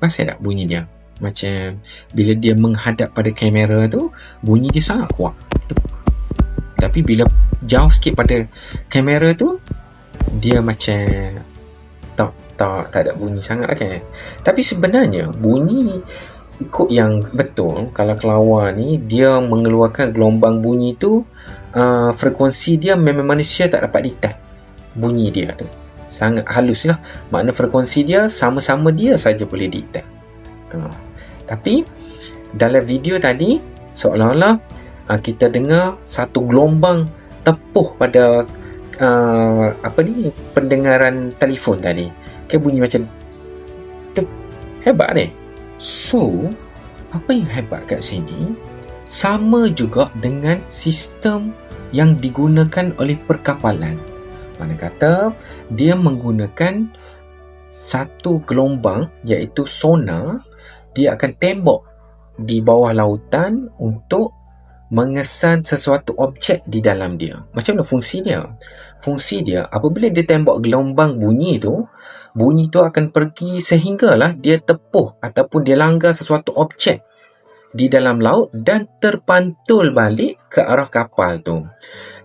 Pasti tak bunyi dia? Macam bila dia menghadap pada kamera tu, bunyi dia sangat kuat. Tapi bila jauh sikit pada kamera tu, dia macam tak ada bunyi sangat lah kan. Tapi sebenarnya bunyi ikut yang betul, kalau kelawar ni dia mengeluarkan gelombang bunyi tu, frekuensi dia memang manusia tak dapat detect bunyi dia tu. Sangat halus lah. Makna frekuensi dia sama-sama dia saja boleh detect. Tapi dalam video tadi seolah-olah kita dengar satu gelombang tepuh pada pendengaran telefon tadi. Bunyi macam hebat ni. So apa yang hebat kat sini, sama juga dengan sistem yang digunakan oleh perkapalan. Mana kata dia menggunakan satu gelombang iaitu sonar. Dia akan tembak di bawah lautan untuk mengesan sesuatu objek di dalam dia. Macam mana fungsi dia? Fungsi dia, apabila dia tembak gelombang bunyi tu akan pergi sehinggalah dia tepuh ataupun dia langgar sesuatu objek di dalam laut dan terpantul balik ke arah kapal tu.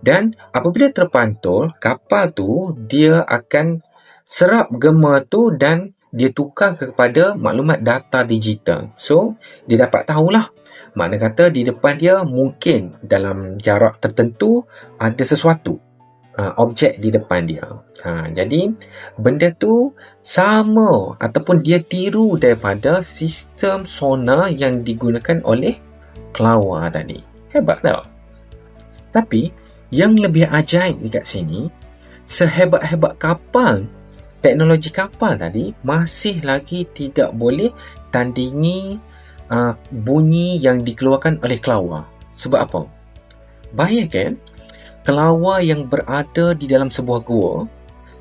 Dan apabila terpantul, kapal tu dia akan serap gema tu dan dia tukar kepada maklumat data digital. So, dia dapat tahulah. Makna kata di depan dia mungkin dalam jarak tertentu ada sesuatu, objek di depan dia. Jadi, benda tu sama ataupun dia tiru daripada sistem sonar yang digunakan oleh kelawar tadi. Hebat tak? Tapi, yang lebih ajaib dekat sini, sehebat-hebat kapal, teknologi kapal tadi masih lagi tidak boleh tandingi bunyi yang dikeluarkan oleh kelawar. Sebab apa? Bayangkan kelawar yang berada di dalam sebuah gua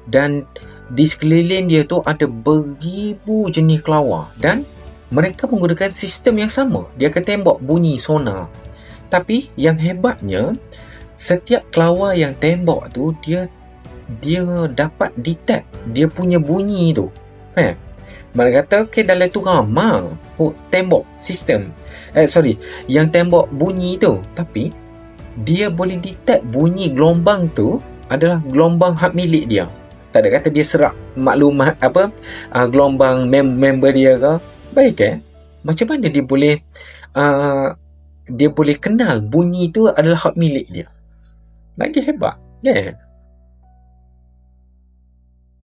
dan di sekeliling dia tu ada beribu jenis kelawar dan mereka menggunakan sistem yang sama. Dia akan tembak bunyi sonar. Tapi yang hebatnya, setiap kelawar yang tembak tu dia dapat detect dia punya bunyi tu. Mana kata dalam tu ramai tembak sistem yang tembak bunyi tu, tapi dia boleh detect bunyi gelombang tu adalah gelombang hak milik dia. Tak ada kata dia serap maklumat gelombang member dia ke. Baik macam mana dia boleh kenal bunyi tu adalah hak milik dia? Lagi hebat.